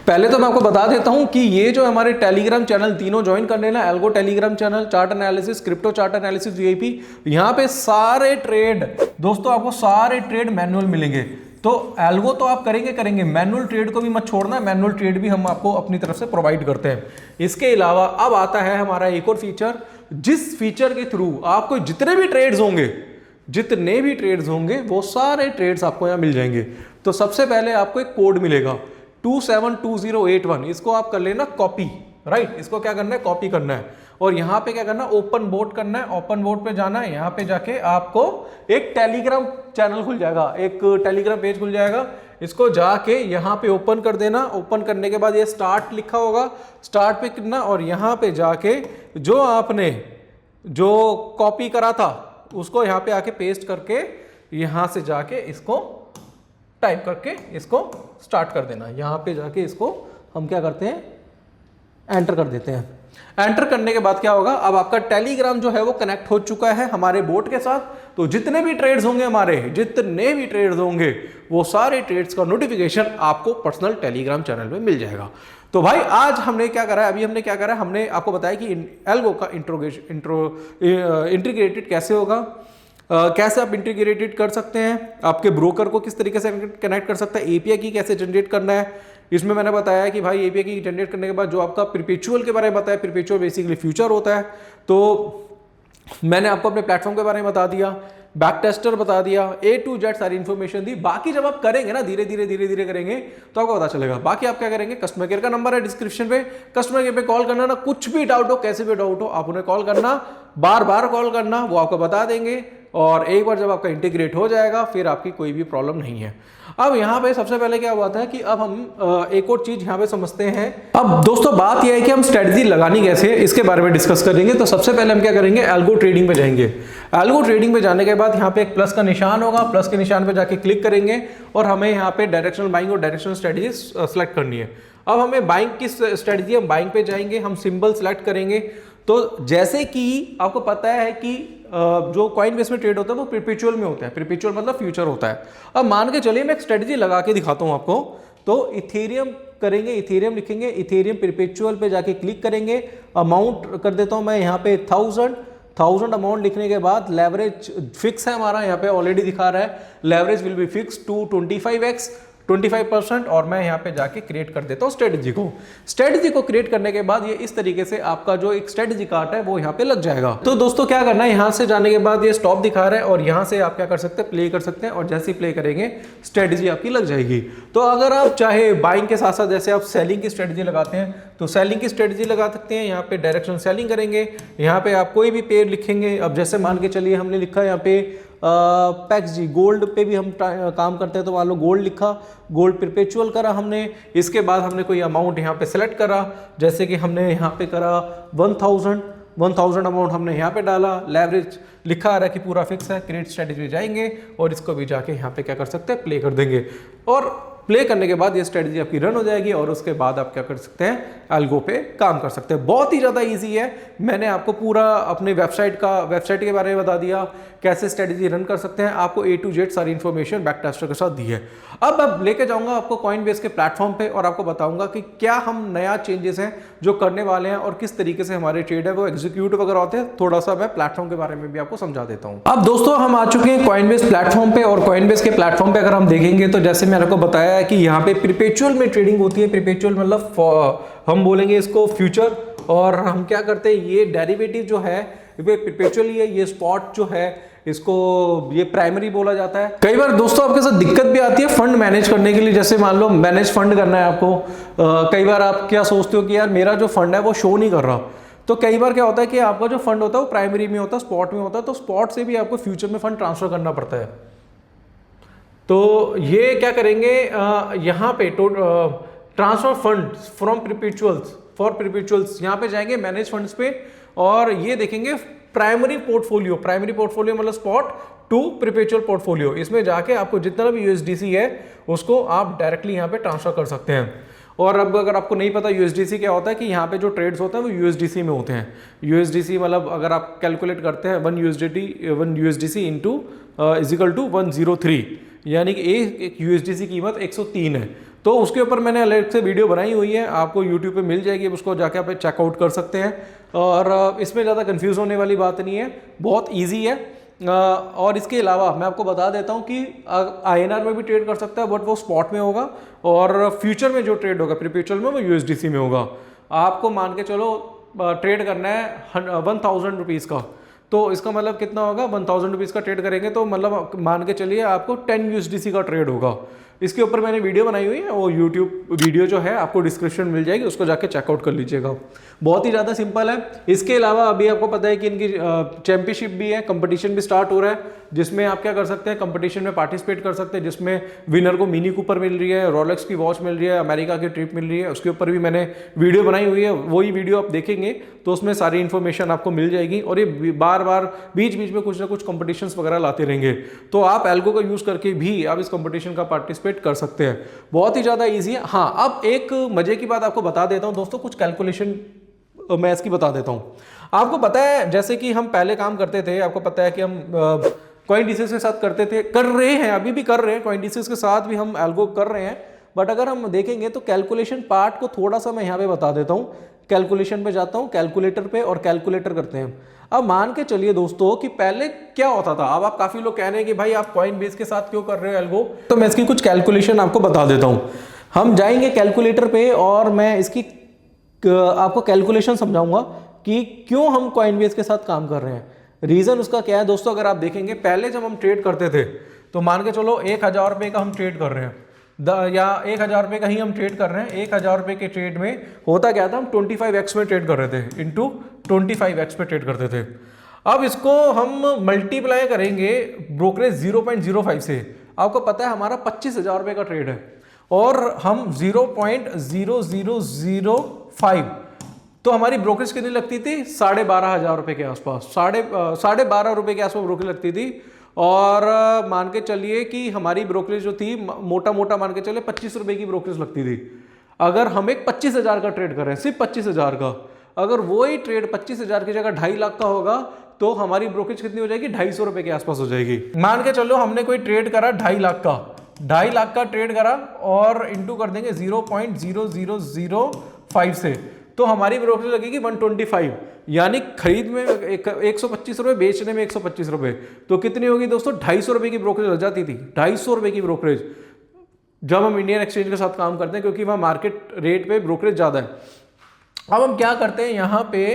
पहले तो मैं आपको बता देता हूं कि ये जो हमारे टेलीग्राम चैनल तीनों ज्वाइन कर लेना, algo Telegram channel, chart analysis, crypto chart analysis VIP, यहाँ पे सारे ट्रेड दोस्तों आपको सारे ट्रेड मैनुअल मिलेंगे। तो एल्गो तो आप करेंगे, मैनुअल ट्रेड को भी मत छोड़ना, मैनुअल ट्रेड भी हम आपको अपनी तरफ से प्रोवाइड करते हैं। इसके अलावा अब आता है हमारा एक और फीचर, जिस फीचर के थ्रू आपको जितने भी ट्रेड्स होंगे वो सारे ट्रेड्स आपको यहाँ मिल जाएंगे। तो सबसे पहले आपको एक कोड मिलेगा 272081, इसको आप कर लेना कॉपी, राइट। इसको क्या करना है, कॉपी करना है, और यहाँ पे क्या करना है, ओपन बोर्ड करना है। ओपन बोर्ड पे जाना है, यहाँ पे जाके आपको एक टेलीग्राम चैनल खुल जाएगा, एक टेलीग्राम पेज खुल जाएगा। इसको जाके यहाँ पे ओपन कर देना। ओपन करने के बाद ये स्टार्ट लिखा होगा, स्टार्ट पे करना, और यहाँ पे जाके जो आपने जो कॉपी करा था उसको यहाँ पे आके पेस्ट करके यहाँ से जाके इसको टाइप करके इसको स्टार्ट कर देना। यहाँ पे जाके इसको हम क्या करते हैं, एंटर कर देते हैं। एंटर करने के बाद क्या होगा, अब आपका टेलीग्राम जो है वो कनेक्ट हो चुका है हमारे बोट के साथ। तो जितने भी ट्रेड्स होंगे हमारे, जितने भी ट्रेड्स होंगे, वो सारे ट्रेड्स का नोटिफिकेशन आपको पर्सनल टेलीग्राम चैनल पे मिल जाएगा। तो भाई आज हमने क्या करा है, अभी हमने क्या करा है, हमने आपको बताया कि एल्गो का इंटीग्रेटेड कैसे होगा, कैसे आप इंटीग्रेटेड कर सकते हैं, आपके ब्रोकर को किस तरीके से कनेक्ट कर सकते हैं, एपीआई की कैसे जनरेट करना है। इसमें मैंने बताया कि भाई एपीआई की जनरेट करने के बाद जो आपका परपेचुअल के बारे में बताया, परपेचुअल बेसिकली फ्यूचर होता है। तो मैंने आपको अपने प्लेटफॉर्म के बारे में बता दिया, बैक टेस्टर बता दिया, A to Z सारी इन्फॉर्मेशन दी। बाकी जब आप करेंगे ना, धीरे धीरे करेंगे तो आपको पता चलेगा। बाकी आप क्या करेंगे, कस्टमर केयर का नंबर है डिस्क्रिप्शन पे, कस्टमर केयर पे कॉल करना ना, कुछ भी डाउट हो, कैसे भी डाउट हो, आप उन्हें कॉल करना, बार बार कॉल करना, वो आपको बता देंगे। और एक बार जब आपका इंटीग्रेट हो जाएगा फिर आपकी कोई भी प्रॉब्लम नहीं है। अब यहाँ पे सबसे पहले क्या हुआ था कि अब हम एक और चीज यहाँ पे समझते हैं। अब दोस्तों बात यह है कि हम स्ट्रेटजी लगानी कैसे है, इसके बारे में डिस्कस करेंगे। तो सबसे पहले हम क्या करेंगे, एल्गो ट्रेडिंग पे जाएंगे। एल्गो ट्रेडिंग पे जाने के बाद यहाँ पे एक प्लस का निशान होगा, प्लस के निशान पे जाके क्लिक करेंगे और हमें यहाँ पे डायरेक्शनल बाइंग और डायरेक्शनल स्ट्रेटजी सेलेक्ट करनी है। अब हमें बाइंग की स्ट्रेटजी, हम बाइंग पे जाएंगे, हम सिंबल सेलेक्ट करेंगे। तो जैसे कि आपको पता है कि जो कॉइन बेस में ट्रेड होता है वो परपेचुअल में होता है, परपेचुअल मतलब फ्यूचर होता है। अब मान के चलिए मैं एक स्ट्रेटजी लगा के दिखाता हूं आपको। तो इथेरियम करेंगे, इथेरियम लिखेंगे, इथेरियम परपेचुअल पे जाके क्लिक करेंगे, अमाउंट कर देता हूं मैं यहाँ पे 1000 अमाउंट लिखने के बाद लेवरेज फिक्स है हमारा, यहाँ पे ऑलरेडी दिखा रहा है leverage will be fix to 25x 25%। और मैं यहाँ पे जाके क्रिएट कर देता हूँ स्ट्रेटजी को क्रिएट करने के बाद ये इस तरीके से आपका जो एक स्ट्रेटजी कार्ट है वो यहाँ पे लग जाएगा। तो दोस्तों क्या करना है, यहाँ से जाने के बाद ये स्टॉप दिखा रहा है और यहाँ से आप क्या कर सकते हैं, प्ले कर सकते हैं। और जैसे ही प्ले करेंगे स्ट्रेटजी आपकी लग जाएगी। तो अगर आप चाहे बाइंग के साथ साथ जैसे आप सेलिंग की स्ट्रेटजी लगाते हैं तो सेलिंग की स्ट्रेटजी लगा सकते हैं। यहाँ पे डायरेक्शनल सेलिंग करेंगे, यहाँ पे आप कोई भी पेयर लिखेंगे। अब जैसे मान के चलिए हमने लिखा यहाँ पे पैक्स जी, गोल्ड पे भी हम काम करते हैं, तो मान लो गोल्ड लिखा, गोल्ड परपेचुअल करा हमने। इसके बाद हमने कोई अमाउंट यहाँ पे सेलेक्ट करा, जैसे कि हमने यहाँ पे करा 1000 अमाउंट हमने यहाँ पे डाला। लेवरेज लिखा आ रहा है कि पूरा फिक्स है, क्रिएट स्ट्रेटजी में जाएंगे और इसको भी जाके यहाँ पे क्या कर सकते हैं, प्ले कर देंगे। और प्ले करने के बाद ये स्ट्रेटजी आपकी रन हो जाएगी और उसके बाद आप क्या कर सकते हैं, एल्गो पे काम कर सकते हैं। बहुत ही ज़्यादा इजी है। मैंने आपको पूरा अपने वेबसाइट के बारे में बता दिया, कैसे स्ट्रेटजी रन कर सकते हैं। आपको A to Z सारी इन्फॉर्मेशन बैक टेस्टर के साथ दी है। अब लेके जाऊंगा आपको कॉइनबेस के प्लेटफॉर्म पे और आपको बताऊंगा कि क्या हम नया चेंजेस हैं जो करने वाले हैं और किस तरीके से हमारे ट्रेड है वो एग्जीक्यूट वगैरह होते हैं। थोड़ा सा मैं प्लेटफॉर्म के बारे में भी आपको समझा देता हूँ। अब दोस्तों हम आ चुके हैं कॉइनबेस प्लेटफॉर्म पे और कॉइनबेस के प्लेटफॉर्म पे अगर हम देखेंगे तो जैसे मैंने आपको बताया है कि यहाँ पे परपेचुअल में ट्रेडिंग होती है। परपेचुअल मतलब हम बोलेंगे इसको फ्यूचर, और हम क्या करते हैं, ये डेरिवेटिव जो है परपेचुअल ही है, ये स्पॉट जो है इसको ये प्राइमरी बोला जाता है। कई बार दोस्तों आपके साथ दिक्कत भी आती है फंड मैनेज करने के लिए। जैसे मान लो मैनेज फंड करना है आपको, कई बार आप क्या सोचते हो कि यार मेरा जो फंड है वो शो नहीं कर रहा। तो कई बार क्या होता है कि आपका जो फंड होता है वो प्राइमरी में होता है, स्पॉट में होता है, तो स्पॉट से भी आपको फ्यूचर में फंड ट्रांसफर करना पड़ता है। तो ये क्या करेंगे, यहाँ पे ट्रांसफर फंड फ्रॉम परपेचुअल्स फॉर परपेचुअल्स, यहाँ पे जाएंगे मैनेज फंड्स पे और ये देखेंगे प्राइमरी पोर्टफोलियो मतलब स्पॉट टू परपेचुअल पोर्टफोलियो। इसमें जाके आपको जितना भी यूएसडीसी है उसको आप डायरेक्टली यहाँ पे ट्रांसफर कर सकते हैं। और अब अगर आपको नहीं पता यूएसडीसी क्या होता है, कि यहाँ पे जो ट्रेड्स होते हैं वो यूएसडीसी में होते हैं। यूएसडीसी मतलब अगर आप कैलकुलेट करते हैं 1 यूएसडीसी इंटू इजिकल टू 103, यानी कि एक यूएसडीसी कीमत 103 है। तो उसके ऊपर मैंने अलग से वीडियो बनाई हुई है, आपको यूट्यूब पे मिल जाएगी, उसको जाके आप चेकआउट कर सकते हैं। और इसमें ज़्यादा कंफ्यूज होने वाली बात नहीं है, बहुत ईजी है। और इसके अलावा मैं आपको बता देता हूँ कि INR में भी ट्रेड कर सकता है, बट वो स्पॉट में होगा, और फ्यूचर में जो ट्रेड होगा परपेचुअल में वो USDC में होगा। आपको मान के चलो ट्रेड करना है 1000 रुपीज़ का, तो इसका मतलब कितना होगा, 1000 रुपीज़ का ट्रेड करेंगे तो मतलब मान के चलिए आपको 10 USDC का ट्रेड होगा। इसके ऊपर मैंने वीडियो बनाई हुई है, वो यूट्यूब वीडियो जो है आपको डिस्क्रिप्शन मिल जाएगी, उसको जाके चेकआउट कर लीजिएगा। बहुत ही ज़्यादा सिंपल है। इसके अलावा अभी आपको पता है कि इनकी चैंपियनशिप भी है, कंपटीशन भी स्टार्ट हो रहा है। जिसमें आप क्या कर सकते हैं, कंपटीशन में पार्टिसिपेट कर सकते हैं, जिसमें विनर को मिनी कूपर मिल रही है, रोलेक्स की वॉच मिल रही है, अमेरिका की ट्रिप मिल रही है। उसके ऊपर भी मैंने वीडियो बनाई हुई है, वही वीडियो आप देखेंगे तो उसमें सारी इन्फॉर्मेशन आपको मिल जाएगी। और ये बार बार बीच बीच में कुछ ना कुछ कंपटीशंस वगैरह लाते रहेंगे, तो आप एल्गो का यूज़ करके भी आप इस कंपटीशन का पार्टिसिपेट कर सकते हैं। बहुत ही ज़्यादा ईजी है। हाँ, अब एक मजे की बात आपको बता देता हूँ दोस्तों, कुछ कैलकुलेशन मैं इसकी बता देता हूँ। आपको पता है जैसे कि हम पहले काम करते थे, आपको पता है कि हम कॉइनडिसेस के साथ करते थे, कर रहे हैं, अभी भी कर रहे हैं, कॉइनडिसेस के साथ भी हम एल्गो कर रहे हैं। बट अगर हम देखेंगे तो कैलकुलेशन पार्ट को थोड़ा सा मैं यहाँ पे बता देता हूँ। कैलकुलेशन पे जाता हूँ, कैलकुलेटर पे, और कैलकुलेटर करते हैं। अब मान के चलिए दोस्तों कि पहले क्या होता था। अब आप काफी लोग कह रहे हैं कि भाई आप कॉइन बेस के साथ क्यों कर रहे हो एल्गो, तो मैं इसकी कुछ कैलकुलेशन आपको बता देता हूँ। हम जाएंगे कैलकुलेटर पे और मैं इसकी आपको कैलकुलेशन समझाऊंगा कि क्यों हम कॉइनबेस के साथ काम कर रहे हैं। रीजन उसका क्या है दोस्तों, अगर आप देखेंगे पहले जब हम ट्रेड करते थे तो मान के चलो 1000 रुपये का हम ट्रेड कर रहे हैं, या 1000 रुपये का ही हम ट्रेड कर रहे हैं। 1000 रुपये के ट्रेड में होता क्या था, हम 25x में ट्रेड कर रहे थे, इंटू 25x पे ट्रेड करते थे। अब इसको हम मल्टीप्लाई करेंगे ब्रोकरेज 0.05 से। आपको पता है हमारा 25,000 रुपये का ट्रेड है और हम 0.0005, तो हमारी ब्रोकरेज कितनी लगती थी, 12,500 रुपये के आसपास, 12.5 रुपये के आसपास ब्रोकरेज लगती थी। और मान के चलिए कि हमारी ब्रोकरेज जो थी, मोटा मोटा मान के चले 25 रुपये की ब्रोकरेज लगती थी। अगर हम एक 25,000 का ट्रेड कर रहे हैं, सिर्फ 25,000 का, अगर वही ट्रेड 25,000 की जगह 2.5 लाख का होगा तो हमारी ब्रोकरेज कितनी हो जाएगी, 250 रुपये के आसपास हो जाएगी। मान के चलो हमने कोई ट्रेड करा 2.5 लाख का, 2.5 लाख का ट्रेड करा और इंटू कर देंगे 0.0005 से, तो हमारी ब्रोकरेज लगेगी 125, यानी खरीद में 125 रुपये, बेचने में 125 रुपये, तो कितनी होगी दोस्तों, 250 रुपये की ब्रोकरेज लग जाती थी। 250 रुपये की ब्रोकरेज जब हम इंडियन एक्सचेंज के साथ काम करते हैं, क्योंकि वहाँ मार्केट रेट पे ब्रोकरेज ज़्यादा है। अब हम क्या करते हैं, यहाँ पे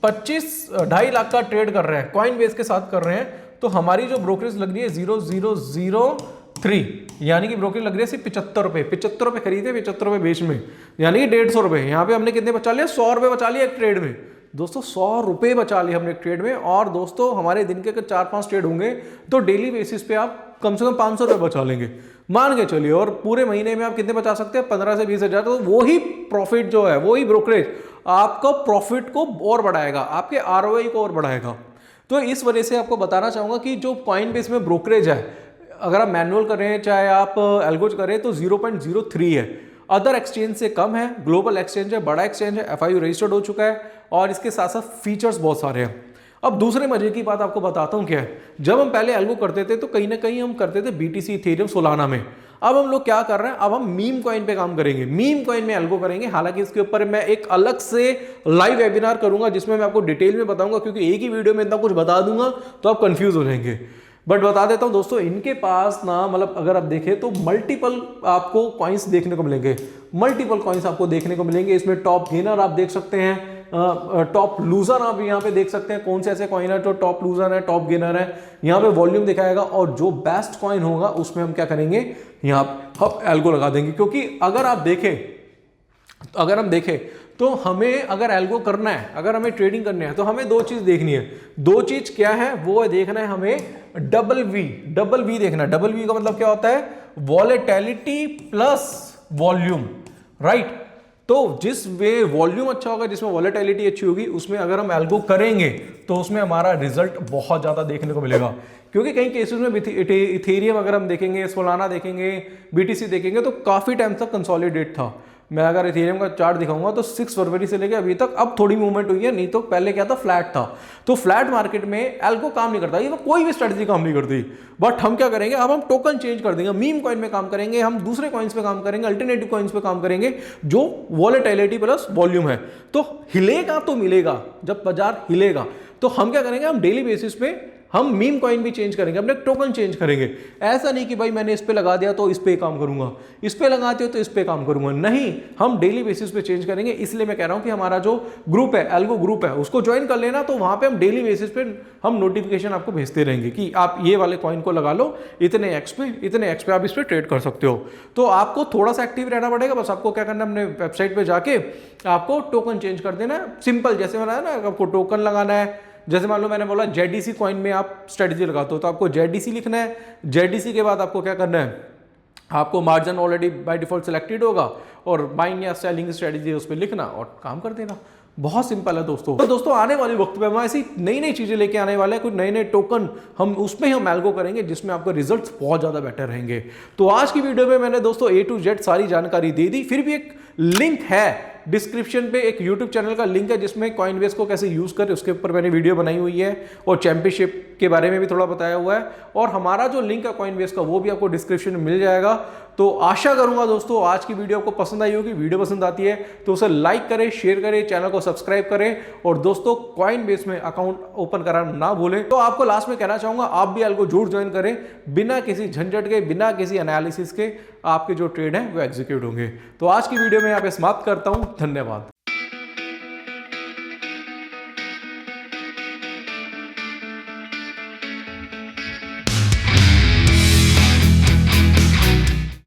2.5 लाख का ट्रेड कर रहे हैं, कॉइन बेस के साथ कर रहे हैं, तो हमारी जो ब्रोकरेज लग रही है 0.003, यानी कि ब्रोकरेज लग रही है सिर्फ 75 रुपये। 75 रुपये खरीदे, 75 रुपये बेच में, यानी कि 150 रुपये। यहाँ पे हमने कितने बचा लिया, 100 रुपये बचा लिया एक ट्रेड में दोस्तों, 100 रुपये बचा लिए हमने एक ट्रेड में। और दोस्तों हमारे दिन के अगर 4-5 ट्रेड होंगे तो डेली बेसिस पे आप कम से कम 500 रुपये बचा लेंगे, मान के चलिए। और पूरे महीने में आप कितने बचा सकते हैं, 15 से 20,000। तो वही प्रॉफिट जो है, वही ब्रोकरेज आपका प्रॉफिट को और बढ़ाएगा, आपके ROI को और बढ़ाएगा। तो इस वजह से आपको बताना चाहूंगा कि जो कॉइन बेस में ब्रोकरेज है, अगर आप मैनुअल करें चाहे आप एल्गो करें, तो 0.03 है। अदर एक्सचेंज से कम है, ग्लोबल एक्सचेंज है, बड़ा एक्सचेंज है, FIU रजिस्टर्ड हो चुका है, और इसके साथ साथ फीचर्स बहुत सारे हैं। अब दूसरे मजे की बात आपको बताता हूं क्या है। जब हम पहले एल्गो करते थे तो कहीं ना कहीं हम करते थे BTC, इथेरियम, सोलाना में। अब हम लोग क्या कर रहे हैं, अब हम मीम कॉइन पे काम करेंगे, मीम कॉइन में एल्गो करेंगे। हालांकि इसके ऊपर मैं एक अलग से लाइव वेबिनार करूंगा जिसमें मैं आपको डिटेल में बताऊंगा, क्योंकि एक ही वीडियो में इतना कुछ बता दूंगा तो आप कंफ्यूज हो जाएंगे। बट बता देता हूं दोस्तों, इनके पास ना, मतलब अगर आप देखें तो मल्टीपल आपको कॉइन्स देखने को मिलेंगे, मल्टीपल कॉइन्स आपको देखने को मिलेंगे। इसमें टॉप गेनर आप देख सकते हैं, टॉप लूजर आप यहाँ पे देख सकते हैं, कौन से ऐसे कॉइन है जो टॉप लूजर है, टॉप गेनर है। यहाँ पे वॉल्यूम दिखाएगा, और जो बेस्ट कॉइन होगा उसमें हम क्या करेंगे, यहाँ हम एल्गो लगा देंगे। क्योंकि अगर हम देखें तो हमें अगर एल्गो करना है, अगर हमें ट्रेडिंग करनी है, तो हमें 2 चीज देखनी है। 2 चीज क्या है, वो है देखना है हमें डबल वी देखना है। डबल वी का मतलब क्या होता है, वॉलेटिलिटी प्लस वॉल्यूम, राइट। तो जिस वे वॉल्यूम अच्छा होगा, जिसमें वॉलेटिलिटी अच्छी होगी, उसमें अगर हम एल्गो करेंगे तो उसमें हमारा रिजल्ट बहुत ज्यादा देखने को मिलेगा। क्योंकि कई केसेस में इथेरियम अगर हम देखेंगे, सोलाना देखेंगे, BTC देखेंगे, तो काफी टाइम तक कंसोलिडेट था। मैं अगर इथेरियम का चार्ट दिखाऊंगा तो 6 फरवरी से लेकर अभी तक, अब थोड़ी मूवमेंट हुई है, नहीं तो पहले क्या था, फ्लैट था। तो फ्लैट मार्केट में एल्गो काम नहीं करता, ये तो कोई भी स्ट्रेटजी काम नहीं करती। बट हम क्या करेंगे, अब हम टोकन चेंज कर देंगे, मीम कॉइन में काम करेंगे, हम दूसरे कॉइन्स पे काम करेंगे, अल्टरनेटिव कॉइन्स पे काम करेंगे, जो वॉलेटिलिटी प्लस वॉल्यूम है। तो हिलेगा तो मिलेगा, जब बाजार हिलेगा तो हम क्या करेंगे, हम डेली बेसिस पे हम मीम कॉइन भी चेंज करेंगे, अपने टोकन चेंज करेंगे। ऐसा नहीं कि भाई मैंने इस पे लगा दिया तो इस पे काम करूंगा, इस पे लगाते हो तो इस पे काम करूंगा, नहीं, हम डेली बेसिस पे चेंज करेंगे। इसलिए मैं कह रहा हूं कि हमारा जो ग्रुप है, एल्गो ग्रुप है, उसको ज्वाइन कर लेना, तो वहां पे हम डेली बेसिस पे हम नोटिफिकेशन आपको भेजते रहेंगे कि आप ये वाले कॉइन को लगा लो, इतने एक्स पे आप इस पे ट्रेड कर सकते हो। तो आपको थोड़ा सा एक्टिव रहना पड़ेगा, बस आपको क्या करना है, अपने वेबसाइट पे जाके आपको टोकन चेंज कर देना है, सिंपल। जैसे मैंने ना, आपको टोकन लगाना है, जैसे मान लो मैंने बोला जेडीसी कॉइन में आप स्ट्रेटजी लगाते हो, तो आपको जेडीसी लिखना है। जेडीसी के बाद आपको क्या करना है, आपको margin already by default selected होगा और बाइंग या सेलिंग स्ट्रेटजी उस पर लिखना और काम कर देना। बहुत सिंपल है दोस्तों। तो दोस्तों आने वाले वक्त पे हम ऐसी नई नई चीजें लेके आने वाले हैं, कुछ नए नए टोकन हम उसमें हम एल्गो करेंगे जिसमें आपके रिजल्ट्स बहुत ज्यादा बेटर रहेंगे। तो आज की वीडियो में मैंने दोस्तों A to Z सारी जानकारी दे दी। फिर भी एक लिंक है डिस्क्रिप्शन पे, एक यूट्यूब चैनल का लिंक है जिसमें कॉइनबेस को कैसे यूज करें उसके ऊपर मैंने वीडियो बनाई हुई है और चैंपियनशिप के बारे में भी थोड़ा बताया हुआ है। और हमारा जो लिंक है कॉइनबेस का वो भी आपको डिस्क्रिप्शन में मिल जाएगा। तो आशा करूंगा दोस्तों आज की वीडियो आपको पसंद आई होगी। वीडियो पसंद आती है तो उसे लाइक करें, शेयर करें, चैनल को सब्सक्राइब करें और दोस्तों कॉइनबेस में अकाउंट ओपन कराना ना भूलें। तो आपको लास्ट में कहना चाहूंगा आप भी एल्गो जरूर ज्वाइन करें, बिना किसी झंझट के, बिना किसी एनालिसिस के आपके जो ट्रेड है वो एग्जीक्यूट होंगे। तो आज की वीडियो में यहाँ पे समाप्त करता हूं। धन्यवाद।